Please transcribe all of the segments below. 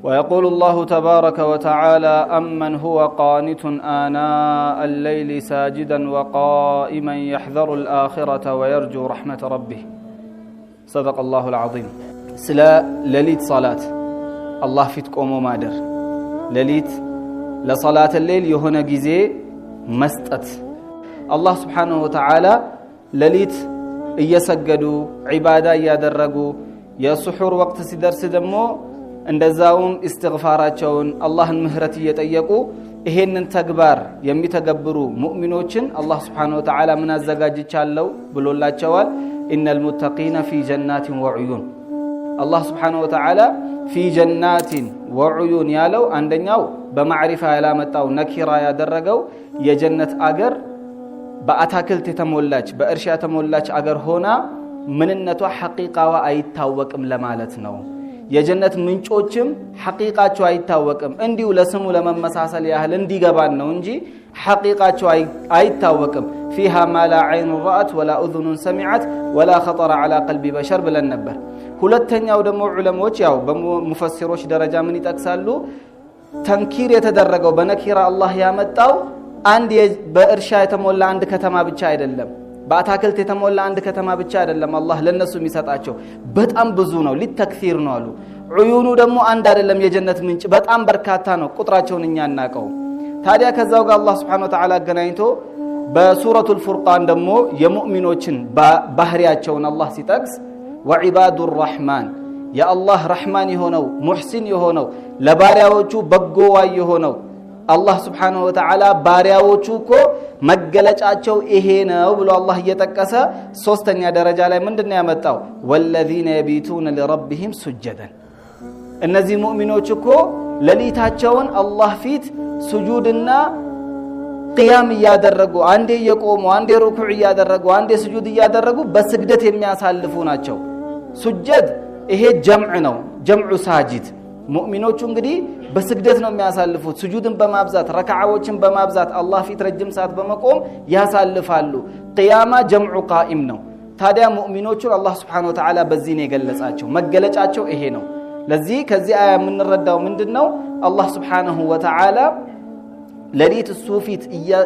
ويقول الله تبارك وتعالى أمن هو قانت آناء الليل ساجدا وقائما يحذر الآخرة ويرجو رحمة ربه صدق الله العظيم سلا لليت صلاة الله فيتك أمو مادر لليت لصلاة الليل يهونا جزي مستت الله سبحانه وتعالى لليت يسجدوا عبادة يدرجوا يسحور وقت سدرس دمو እንደዛውም استغفاراቸውን አላህን ምህረት እየጠየቁ ይሄንን ተግባር የሚተገብሩ ሙእሚኖችን አላህ Subhanahu Wa Ta'ala ምን አዘጋጅቻለሁ ብሎላቸዋል ኢነል ሙተቂና ፊ ጀናቲን ወዑዩን አላህ Subhanahu Wa Ta'ala ፊ ጀናቲን ወዑዩን ያለው አንደኛው በማዕሪፋ ያላመጣው ነኪራ ያደረገው የጀነት አገር በአታክልት የተሞላች በእርሻ የተሞላች አገር ሆና ምንነቷ ሐቂቃዋ አይታወቅም ለማለት ነው የጀነት ምንጮችም ሐቂቃቸው አይታወቅም እንዲሁ ለስሙ ለመመሳሰል ያህል እንዲገባን ነው እንጂ ሐቂቃቸው አይታወቅም فيها ما لا عين رأت ولا أذن سمعت ولا خطر على قلب بشر ብለን ነበር ሁለተኛው ደግሞ ዑለሞች ያው በሙፈሲሮች ደረጃ ምን ይጠቅሳሉ ተንኪር የተደረገው በነኪራ አላህ ያመጣው አንድ በእርሻ የተሞላ አንድ ከተማ ብቻ አይደለም በአታክልት የተሞላ አንድ ከተማ ብቻ አይደለም አላህ ለነሱ የሚሰጣቸው በጣም ብዙ ነው ለተክሲር ነው አሉ ዑዩኑ ደግሞ አንድ አይደለም የጀነት ምንጭ በጣም በርካታ ነው ቁጥራቸውን እኛ እናቀው ታዲያ ከዛው ጋር አላህ Subhanahu Wa Ta'ala አገናኝቶ በሱረቱል ፉርቃን ደግሞ የሙእሚኖችን ባህሪያቸውን አላህ ሲጠቅስ ወዒባዱር ረህማን ያ አላህ ረህማን የሆነው ሙህሲን የሆነው ለባሪያዎቹ በጎዋይ የሆነው አላህ Subhanahu Wa Ta'ala ባሪያዎቹ እኮ መገለጫቸው ይሄ ነው ብሎ አላህ እየተጠቀሰ ሶስተኛ ደረጃ ላይ ምንድነው ያመጣው ወለዚነ يبيتون لربهم سجدا እነዚህ ሙእሚኖች እኮ ለሊታቸውን አላህ ፊት ስጁድና ቂያም ያደረጉ አንዴ የቆሙ አንዴ ሩኩዕ ያደረጉ አንዴ ስጁድ ያደረጉ በስግደት የሚያሳልፉ ናቸው ስጁድ ይሄ ጀምዕ ነው ጀምዑ ሳጂድ ሙእሚኖቹ እንግዲህ በስግደት ነው የሚያሳልፉት ስጁድን በማብዛት ረካዓዎችን በማብዛት አላህ ፊት ረጅም ሰዓት በመቆም ያሳልፋሉ ቂያማ ጀምዑ ቃኢም ነው ታዲያ ሙእሚኖቹ አላህ Subhanahu Wa Ta'ala በዚህ ነው የገለጻቸው መገለጫቸው ይሄ ነው ለዚህ ከዚህ አያ የምንረዳው ምንድነው አላህ Subhanahu Wa Ta'ala ለሊት ሱፊት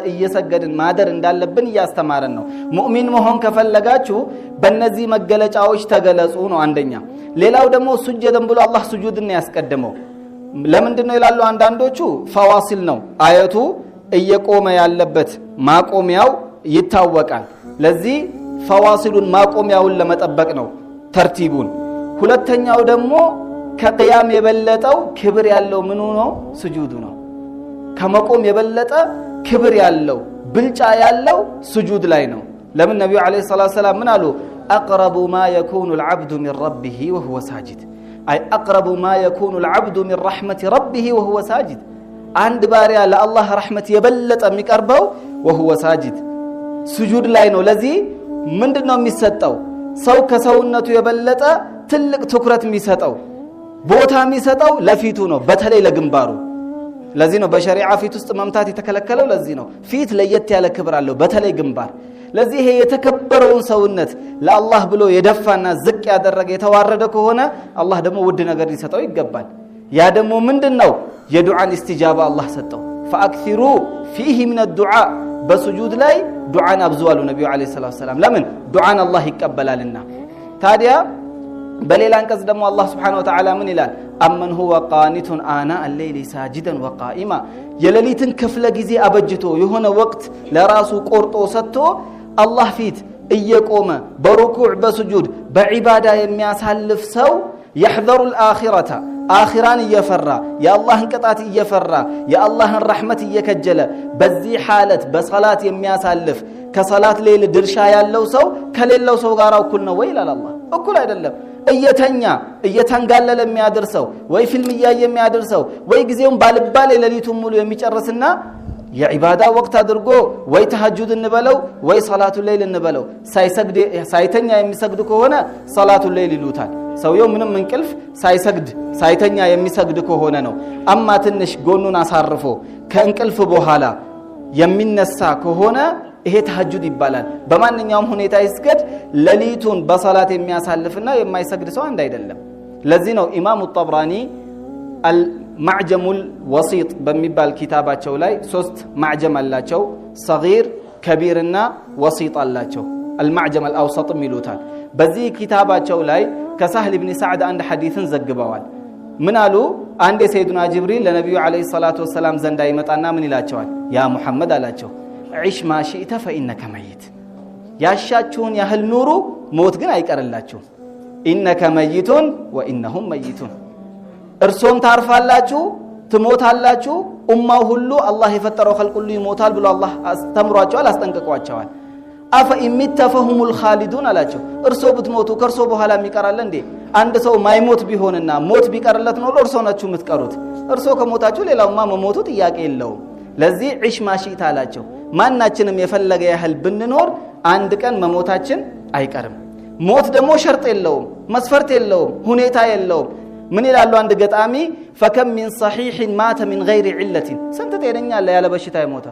እየሰገድን ማደር እንዳለብን ያስተማረን ነው ሙእሚን መሆን ከፈለጋችሁ በእነዚህ መገለጫዎች ተገለጹ ነው አንደኛ ሌላው ደግሞ ስጁድን ብሎ አላህ ስጁድን ያስቀድመው ለምንድነው ይላሉ አንዳንዶቹ ፈዋሲል ነው አያቱ እየቆመ ያለበት ማቆሚያው ይታወቃል ለዚህ ፈዋሲሉን ማቆሚያውን ለመጠበቅ ነው ተርቲቡን ሁለተኛው ደግሞ ከቂያም የበለጠው ክብር ያለው ምኑ ነው ስጁዱ ነው ከመቆም የበለጠ ክብር ያለው ብልጫ ያለው ስጁድ ላይ ነው ለምን ነብዩ አለይሂ ሰላቱ ሰላም ምን አሉ اقرب ما يكون العبد من ربه وهو ساجد اي اقرب ما يكون العبد من رحمه ربه وهو ساجد عند باريا لله رحمه يبلط የሚቀርበው وهو ساجد ስጁድ ላይ ነው ለዚህ ምንድነው የሚሰጠው ሰው ከሰውነቱ የበለጠ ትልቅ ትኩረት የሚሰጠው ቦታ የሚሰጠው ለፊቱ ነው በተለይ ለግንባሩ ለዚህ ነው በሸሪዓ ፊት ውስጥ መምታት የተከለከለው ለዚህ ነው ፊት ለየት ያለ ክብር አለው በተለይ ግንባር ለዚህ ይሄ የተከበረውን ሰውነት ለአላህ ብሎ የደፋና ዝቅ ያደረገ የተዋረደ ከሆነ አላህ ደግሞ ውድ ነገር ሊሰጠው ይገባል ያ ደግሞ ምንድነው የዱዓን ኢስቲጃባ አላህ ሰጠው فاكثروا فيه من الدعاء በስጁድ ላይ ዱዓን አብዙዋሉ ነብዩ አለይሂ ሰላቱ ሰላም ለምን ዱዓን አላህ ይቀበላልና ታዲያ በሌላ አንቀጽ ደግሞ አላህ Subhanahu Wa Ta'ala ምን ይላል አመን ሁወ ቃኒቱን አና الليل ساجدا وقائما የሌሊትን ክፍለ ጊዜ አበጅቶ የሆነ ወቅት ለራሱ ቆርጦ ሰጥቶ አላህ ፊት እየቆመ በሩኩዕ በስጁድ በዒባዳ የሚያሳልፍ ሰው يحذر الآخرة آخران يفرّا يا الله انقطعت يفرّا يا الله الرحمة يكجل بذي حالة بصلاة يمياسالف كصلاة ليل درشا يالله سو كليلو سو غاراو كلنا ويلا الله እኩል አይደለም እየተንጋለለ የሚያደርሰው ወይ ፊልም የሚያደርሰው ወይ ጊዜውን ባልባል ለሊቱን ሙሉ የሚጨርስና የዒባዳ ወቅት አድርጎ ወይ ተሐጁድ እንበለው ወይ ሶላቱ ሌይል እንበለው ሳይተኛ የሚሰግድ ከሆነ ሶላቱ ሌይል ይሉታል ሰውየው ምንም እንቅልፍ ሳይሰግድ ሳይተኛ የሚሰግድ ከሆነ ነው አማ ትንሽ ጎኑን አሳርፎ ከእንቅልፍ በኋላ የሚነሳ ከሆነ ይሄ ተሐጁድ ይባላል በማንኛውም ሁኔታ ይስገድ ለሊቱን በሰላት የሚያሳልፍና የማይሰግድ ሰው አንድ አይደለም ለዚህ ነው ኢማሙ ጠብራኒ አልማዕጀሙል ወሲጥ በሚባል ኪታባቸው ላይ ሶስት ማዕጀም አላቸው ሰጊር ከቢርና ወሲጥ አላቸው አልማዕጀም አልአውሰጥ ይሉታል በዚህ ኪታባቸው ላይ ከሳህል ኢብኑ ሰዕድ አንድ ሐዲስን ዘግበዋል ምን አሉ አንድ የሰይዱና ጅብሪል ለነብዩ አለይሂ ሰላቱ ወሰለም ዘንዳ ይመጣና ምን ይላቸዋል ያ ሙሐመድ አላቸው ዒሽ ማ ሺእተ ፈኢነከ መይት ያሻችሁን ያህል ኑሩ ሞት ግን አይቀርላችሁ ኢነከ መይቱን ወኢነሁም መይቱን እርሶም ታርፋላችሁ ትሞታላችሁ ኡማው ሁሉ አላህ የፈጠረው ኸልቅ ሁሉ ይሞታል ብሎ አላህ አስተምሯቸዋል አስጠንቅቋቸዋል አፈ ኢሚተ ፈሁሙል ኻሊዱን አላቸው እርሶ ብትሞቱ ከርሶ በኋላ የሚቀራል እንዴ አንድ ሰው ማይሞት ቢሆንና ሞት ቢቀርለት ነው እርሶ ናችሁ የምትቀሩት እርሶ ከሞታችሁ ሌላውማ መሞቱ ጥያቄ የለውም ለዚህ ዒሽ ማ ሺእተ አላቸው ማናችንም የፈለገ ያህል ብንኖር አንድ ቀን መሞታችን አይቀርም ሞት ደግሞ ሸርጥ የለውም መስፈርት የለውም ሁኔታ የለውም ምን ይላሉ አንድ ገጣሚ فكم من صحيح مات من غير علة ስንት ጤነኛ አለ ያለ በሽታ ይሞታ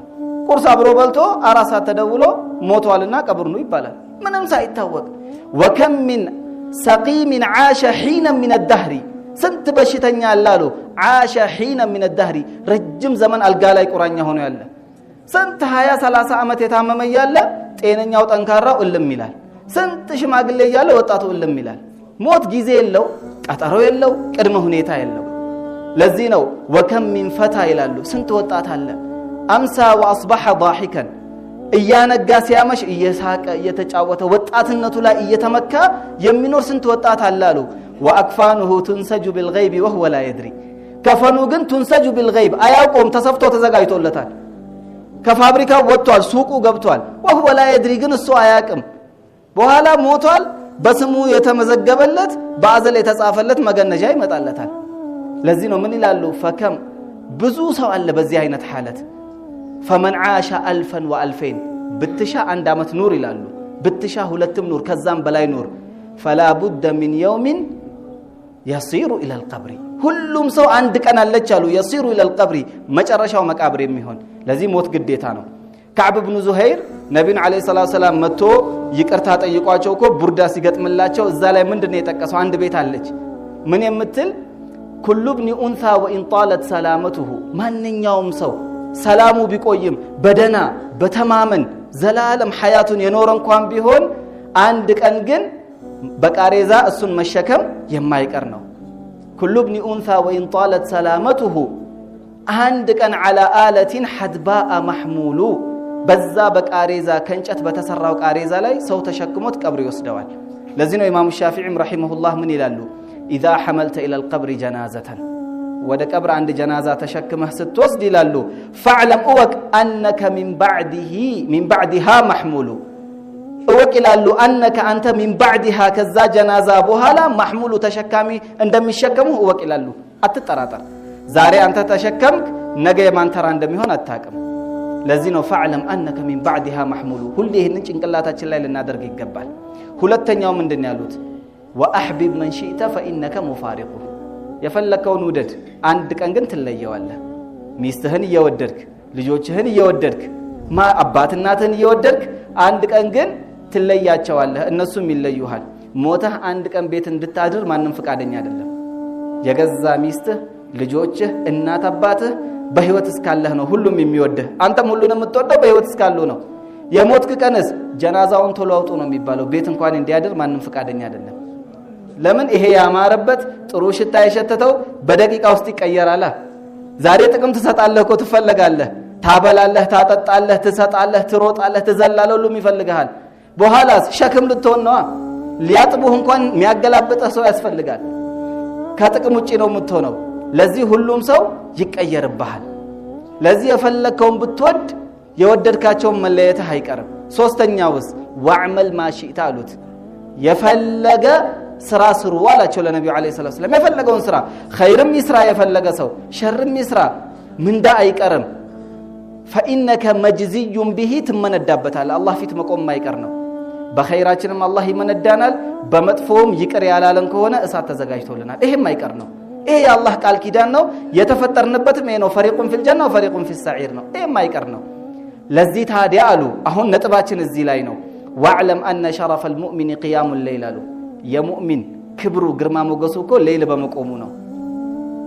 ቁርስ አብሮ በልቶ አራሳት ተደውሎ ሞቷልና ቀብር ነው ይባላል ምንም ሳይታወቅ وكم من سقيم عاش حينا من الدهر ስንት በሽተኛ አላሉ عاش حينا من الدهر ረጅም ዘመን አልጋ ላይ ቁራኛ ሆኖ ያለ ስንት 20 30 አመት የታመመ ያለ ጤነኛው ጠንካራው እልም ይላል ስንት ሽማግሌ ያለ ወጣቱ እልም ይላል ሞት ጊዜ የለው ቀጠሮ የለው ቅድመ ሁኔታ የለው ለዚህ ነው ወከም ሚን ፈታ ይላሉ ስንት ወጣት አለ አምሳ ወአስበሐ ضاحكا እያነጋ ሲያመሽ እየሳቀ እየተጫወተ ወጣትነቱ ላይ እየተመካ የሚኖር ስንት ወጣት አላሉ واكفانه تنسج بالغيب وهو لا يدري ከፈኑ ግን تنسج بالغيب አያውቁም ተሰፍቶ ተዘጋጅቶለታል ከፋብሪካ ወጥቷል ሱቁ ገብቷል وهو لا يدري ግን እሱ አያውቅም በኋላ ሞቷል በስሙ የተመዘገበለት በአዘል የተጻፈለት መገነጃ ይመጣለታል ለዚህ ነው ምን ይላሉ ፈከም ብዙ ሰው አለ በዚህ አይነት ሐለት فمن عاش 1000 و2000 ብትሻ አንድ አመት ኑር ይላሉ ብትሻ ሁለትም ኑር ከዛም በላይ ኑር فلا بد من يوم يصير الى القبر ሁሉም ሰው አንድ ቀን አለች አሉ يصير الى القبر መጨረሻው መቃብር የሚሆን ለዚህ ሞት ግዴታ ነው كعب بن زهير ነብዩን አለይሂ ሰላቱ ሰላም መጥቶ ይቅርታ ጠይቋቸው እኮ ቡርዳ ሲገጥምላቸው እዛ ላይ ምንድነው የጠቀሰው አንድ ቤት አለች ምን የምትል كل ابن انثى وان طالت سلامته ማንኛውም ሰው ሰላሙ ቢቆይም በደና በተማመን ዘላለም ሐያቱን የኖረ እንኳን ቢሆን አንድ ቀን ግን በቃሬዛ እሱን መሸከም የማይቀር ነው كل ابن انثى وان طالت سلامته አንድ ቀን على آلة حدباء محمول በዛ በቃሬዛ ከንጨት በተሰራው ቃሬዛ ላይ ሰው ተሸክሞት ቀብር ይወስደዋል ለዚህ ነው ኢማሙ ሻፊዒ ረሂመሁላህ ምን ይላሉ اذا حملت الى القبر جنازه ወደ ቀብር አንድ ጀናዛ ተሸክመህ ስትወስድ ይላሉ فاعلم اوك انك من بعدها محمول اوك ይላሉ انك انت من بعدها ከዛ ጀናዛ በኋላ محمول ተሸካሚ እንደሚሸከሙ اوك ይላሉ አትጠራጠር ዛሬ አንተ ተሸከምክ ነገ የማንተራ እንደሚሆን አታውቅም ለዚህ ነው فاعلم انك من بعدها محمول ሁሉ ይሄንን ጭንቅላታችን ላይ ልናደርግ ይገባል ሁለተኛው ምንድነው ያሉት واحبب من شئت فانك مفارقه የፈለከውን ውደድ አንድ ቀን ግን ትለየዋለህ ሚስትህን እየወደድክ ልጆችህን እየወደድክ አባት እናትህን እየወደድክ አንድ ቀን ግን ትለያቸዋለህ እነሱም ይለዩሃል ሞተህ አንድ ቀን ቤት እንድታድር ማንንም ፍቃደኛ አይደለም የገዛ ሚስትህ ልጆችህ እናት አባትህ በህይወት እስካለህ ነው ሁሉም የሚወድህ አንተም ሁሉንም የምትወደው በህይወት እስካሉ ነው የሞትክ ቀንስ ጀናዛውን ቶሎ አውጡ ነው የሚባለው ቤት እንኳን እንዲያድር ማንንም ፍቃደኛ አይደለም ለምን ይሄ ያማረበት ጥሩ ሽታ የሸተተው በደቂቃ ውስጥ ይቀየራል ዛሬ ጥቅም ትሰጣለህ እኮ ትፈልጋለህ ታበላለህ ታጠጣለህ ትሰጣለህ ትሮጣለህ ትዘላለህ ሁሉም ይፈልጋል በኋላስ ሸክም ልትሆን ነው ሊያጥቡህ እንኳን የሚያገላብጥህ ሰው ያስፈልጋል ከጥቅም ውጪ ነው የምትሆነው ለዚህ ሁሉም ሰው ይቀየርብሃል ለዚህ የፈለከውን ብትወድ የወደድካቸውን መለየትህ አይቀርም ሶስተኛውስ ወዕመል ማሺታ አሉት የፈለገ ስራ ስሩ አላቸው ለነብዩ አለይሂ ሰላቱ ሰላም የፈለገውን ስራ ኸይርም ይስራ የፈለገ ሰው ሸርም ይስራ ምንዳ አይቀርም فانك مجزي به تمندابታል አላህ ፊት መቆም ማይቀር ነው በኸይራችንም አላህ ይመነዳናል በመጥፎም ይቅር ያላለን ከሆነ እሳት ተዘጋጅቶልናል ይሄም አይቀር ነው ይሄ የአላህ ቃል ኪዳን ነው የተፈጠርንበትም ይሄ ነው ፈሪቁን ፊል ጀና ወፈሪቁን ፊስ ሰዒር ነው ይሄም አይቀር ነው ለዚህ ታዲያ አሉ አሁን ነጥባችን እዚህ ላይ ነው ወዕለም አነ ሸረፈ المؤمن قيام الليل አሉ የሙእሚን ክብሩ ግርማ ሞገሱ እኮ ሌሊት በመቆሙ ነው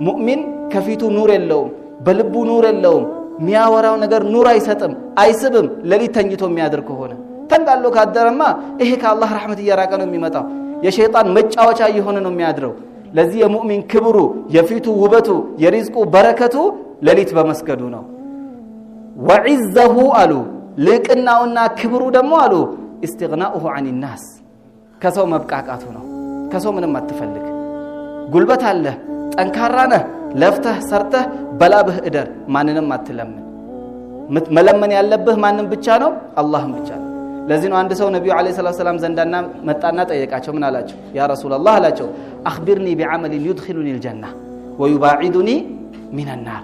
ሙእሚን ከፊቱ ኑር የለውም በልቡ ኑር የለውም ሚያወራው ነገር ኑር አይሰጥም አይስብም ሌሊት ተኝቶ የሚያድር ከሆነ ተንጋሎ ካደረማ ይሄ ከአላህ ረህመት እየራቀ ነው የሚመጣው የሸይጣን መጫወቻ እየሆነ ነው የሚያድረው ለዚህ የሙእሚን ክብሩ የፊቱ ውበቱ የሪዝቁ በረከቱ ሌሊት በመስገዱ ነው ወዒዘሁ አሉ ልቅናውና ክብሩ ደግሞ አሉ استغناؤه عن الناس ከሰው መብቃቃቱ ነው ከሰው ምንም አትፈልግ ጉልበት አለ ጠንካራ ነህ ለፍተህ ሰርተህ በላብህ እደር ማንንም አትለምን መለመን ያለብህ ማንንም ብቻ ነው አላህን ብቻ ነው ለዚህ ነው አንድ ሰው ነብዩ አለይሂ ሰላም ዘንዳና መጣና ጠየቃቸው ምን አላቸው ያ ረሱላህ አላቸው اخبرني بعمل يدخلني الجنه ويباعدني من النار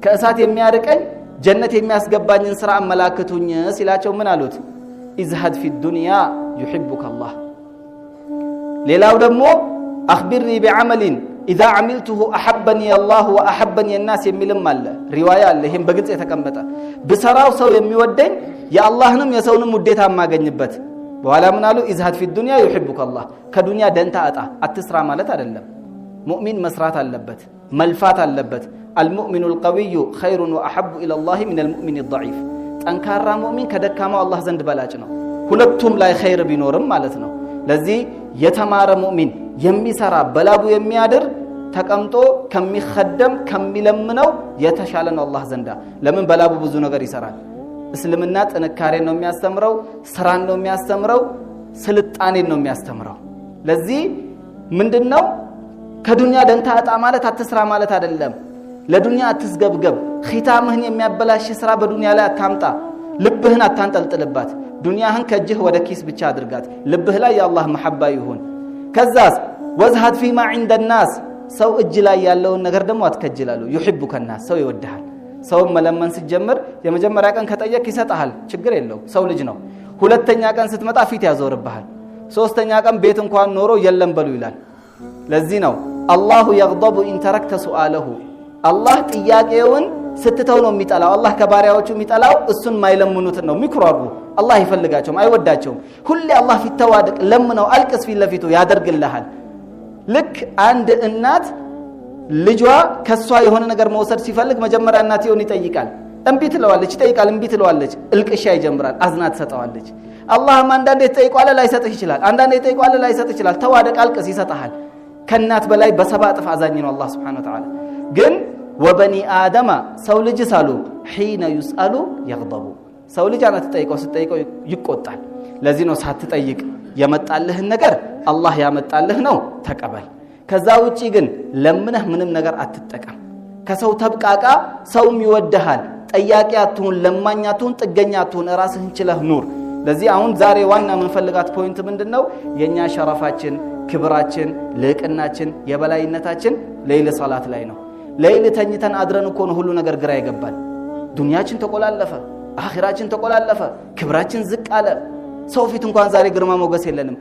ከእሳት የሚያርቀኝ ጀነት የሚያስገባኝን ስራ አመላክቱኝ ሲላቸው ምን አሉት ازهد في الدنيا يحبك الله ሌላው ደግሞ اخبرني بعمل اذا عملته احبني الله واحبني الناس የሚልም አለ ሪዋያ አለ ይሄን በግልጽ የተቀመጠ በሰራው ሰው የሚወደኝ የአላህንም የሰውንም ውዴታ ማገኝበት በኋላ ምን አሉ ازهد في الدنيا يحبك الله ከዱንያ ደንታ አጣ አትስራ ማለት አይደለም ሙእሚን መስራት አለበት መልፋት አለበት المؤمن القوي خير واحب الى الله من المؤمن الضعيف ጠንካራ ሙእሚን ከደካማው አላህ ዘንድ በላጭ ነው ሁለቱም ላይ ኸይር ቢኖርም ማለት ነው ለዚህ የተማረ ሙእሚን የሚሰራ በላቡ የሚያድር ተቀምጦ ከሚخدም ከሚለምነው የተሻለ ነው አላህ ዘንዳ ለምን በላቡ ብዙ ነገር ይሰራል እስልምና ጥንካሬን ነው የሚያስተምረው ስራን ነው የሚያስተምረው ስልጣኔን ነው የሚያስተምረው ለዚህ ምንድነው ከዱንያ ደንታ አጣ ማለት አትስራ ማለት አይደለም ለዱንያ አትስገብገብ ኺታምህን የሚያበላሽ ስራ በዱንያ ላይ አታምጣ ልብህን አታንጠልጥልባት ዱንያህን ከጅህ ወደ ኪስ ብቻ አድርጋት ልብህ ላይ የአላህ መሐባ ይሁን ከዛስ ወዝሃድ فيما عند الناس ሰው እጅ ላይ ያለውን ነገር ደግሞ አትከጅላሉ يحبك الناس ሰው ይወድሃል ሰው መለመን ሲጀምር የመጀመሪያ ቀን ከጠየቅ ይሰጣል ችግር የለው ሰው ልጅ ነው ሁለተኛ ቀን ስትመጣ ፊት ያዞርብሃል ሶስተኛ ቀን ቤት እንኳን ኖሮ የለም በሉ ይላል ለዚህ ነው الله يغضب ان تركت سؤاله አላህ ጥያቄውን ስትተው ነው የሚጠላው አላህ ከባሪያዎቹ የሚጠላው እሱን ማይለምኑት ነው ሚክራሩ አላህ ይፈልጋቸው አይወዳቸው ሁሌ አላህ ፊት ተዋድቅ ለምነው አልቅስ ፊት ለፊቱ ያደርግልሃል ልክ አንድ እናት ልጇ ከሷ የሆነ ነገር መውሰድ ሲፈልግ መጀመሪያ እናትየውን ይጠይቃል እንቢ ትለዋለች ይጠይቃል እንቢ ትለዋለች እልቅሻ ይጀምራል አዝናት ሰጣዋለች አላህም አንዳንዴ ይጠይቋል ላይሰጥህ ይችላል አንዳንዴ ይጠይቋል ላይሰጥህ ይችላል ተዋድቅ አልቅስ ይሰጣል ከናት በላይ በሰባ እጥፍ አዛኝ ነው አላህ Subhanahu Wa Ta'ala ግን وبني آدم ሰው ልጅ ሳሉ حين يسأل يغضب ሰው ልጅ አና ተጠይቀው ይቆጣል ለዚህ ነው ሳትጠይቅ የመጣልህን ነገር አላህ ያመጣልህ ነው ተቀበል ከዛ ውጪ ግን ለምነህ ምንም ነገር አትጠቀም ከሰው ተብቃቃ ሰውም ይወደሃል ጠያቂ አትሁን ለማኛ አትሁን ጥገኛ አትሁን ራስህን ችለህ ኑር ለዚህ አሁን ዛሬ ዋና መንፈልጋት ፖይንት ምንድነው የኛ ሸረፋችን ክብራችን ልቅናችን የበላይነታችን ሌሊት ሶላት ላይ ነው ሌሊት ተኝተን አድረን እኮ ነው ሁሉ ነገር ግራ ይገባል ዱንያችን ተቆላለፈ አኺራችን ተቆላለፈ ክብራችን ዝቅ አለ ሰው ፊት እንኳን ዛሬ ግርማ ሞገስ የለንም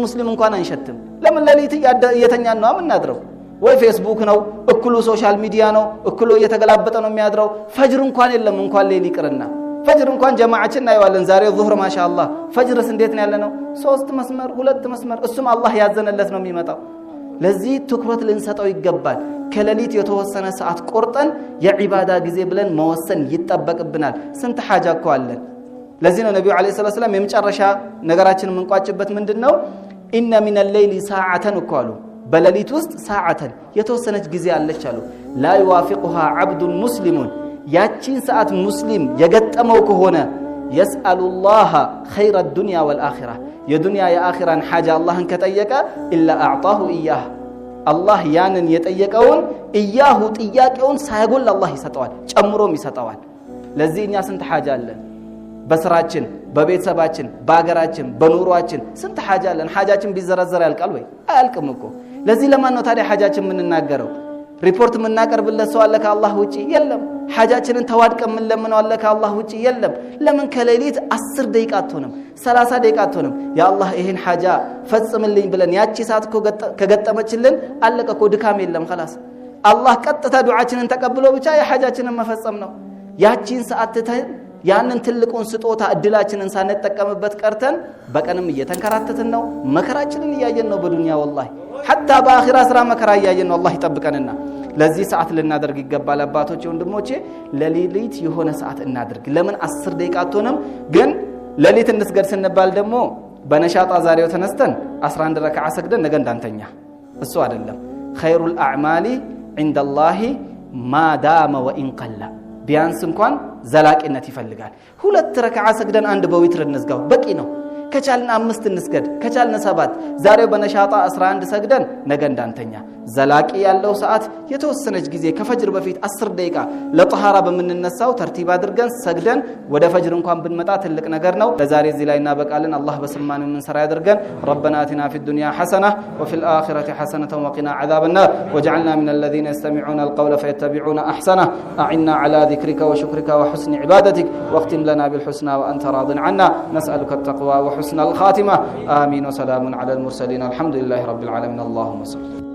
ሙስሊም እንኳን አንሸትም ለምን ሌሊት እየተኛን ነው አምናድረው ወይ ፌስቡክ ነው እኩሉ ሶሻል ሚዲያ ነው እኩሉ እየተገላበጠ ነው የሚያድረው ፈጅር እንኳን የለም እንኳን ሌሊት ይቅርና ፈጅር እንኳን ጀማዓችን አይዋለን ዛሬ ዙህር ማሻአላህ ፈጅርስ እንዴት ነው ያለነው 3 መስመር 2 መስመር እሱም አላህ ያዘነለት ነው የሚመጣው ለዚህ ትኩረት ልንሰጠው ይገባል ከሌሊት የተወሰነ ሰዓት ቆርጠን የዒባዳ ጊዜ ብለን መወሰን ይተበቅብናል ስንት ሐጃ እኮ አለን ለዚህ ነው ነብዩ አለይሂ ሰላም የመጨረሻ ነገራችን ምንቋጭበት ምንድነው ኢነ ሚን الليل ساعه እኮሉ በሌሊት ውስጥ ሰዓተን የተወሰነች ጊዜ አለች አሉ لا يوافقها عبد مسلم ያቺን ሰዓት ሙስሊም የገጠመው ከሆነ يسأل الله خير الدنيا والآخرة የዱንያ የአኺራን ሐጃ አላህን ከጠየቀ إلا أعطاه إياه አላህ ያንን የጠየቀውን ኢያሁ ጥያቄውን ሳይጎል አላህ ይሰጠዋል ጨምሮም ይሰጠዋል ለዚህ እኛ ስንት ሐጃ አለን በስራችን በቤተሰባችን በአገራችን በኑሯችን ስንት ሐጃ አለን ሐጃችን ቢዘረዘር ያልቃል ወይ አያልቅም እኮ ለዚህ ለማን ነው ታዲያ ሐጃችን ምን እናገረው ሪፖርት ምናቀርብለት ሰው አለ ከአላህ ውጪ የለም ሐጃችንን ተዋድቀን ምን ለምን አለ ከአላህ ውጪ የለም ለምን ከሌሊት 10 ደቂቃ አትሆንም 30 ደቂቃ አትሆንም ያ አላህ ይሄን ሐጃ ፈጽምልኝ ብለን ያቺ ሰዓት ከገጠመችልን አለቀ ድካም የለም خلاص አላህ ቀጥታ ዱዓችንን ተቀብሎ ብቻ የሐጃችንን መፈጸም ነው ያቺን ሰዓት ተተን ያንን ትልቁን ስጦታ እድላችንን ሳንጠቀምበት ቀርተን በቀንም እየተንከራተትን ነው መከራችንን ያየን ነው በዱንያ والله حتى በአኺራ ስራ መከራ ያየን ነው አላህ ይጠብቀንና ለዚህ ሰዓት ልናደርግ ይገባል አባቶቼ ወንድሞቼ ለሌሊት የሆነ ሰዓት እናድርግ ለምን 10 ደቂቃ አትሆንም ግን ሌሊት እንስገድ ስንባል ደግሞ በነሻጣ ዛሬው ተነስተን 11 ረካዓ ሰግደን ነገ እንዳንተኛ እሱ አይደለም خير الاعمال عند الله ما دام وان قل ቢያንስ እንኳን ዘላቂነት ይፈልጋል ሁለት ረካዓ ሰግደን አንድ በዊትር እንዝጋው በቂ ነው ከቻልን 5 እንስገድ ከቻልን 7 ዛሬው በነሻጣ 11 ሰግደን ነገ እንዳንተኛ ዘላቂ ያለው ሰዓት የተወሰነች ጊዜ ከፈጅር በፊት 10 ደቂቃ ለጧሃራ በመንነሳው ተርቲብ አድርገን ሰግደን ወደ ፈጅር እንኳን ብንመጣ ትልቅ ነገር ነው ለዛሬ እዚህ ላይ እናበቃለን አላህ በስማን ምን ሰራ ያደርገን ربنا آتنا في الدنيا حسنة وفي الآخرة حسنة وقنا عذاب النار واجعلنا من الذين يستمعون القول فيتبعون أحسنه أعنا على ذكرك وشكرك وحسن عبادتك واختم لنا بالحسنى وأنت راض عنا نسألك التقوى وحسن الخاتمة آمين وسلام على المرسلين الحمد لله رب العالمين اللهم صل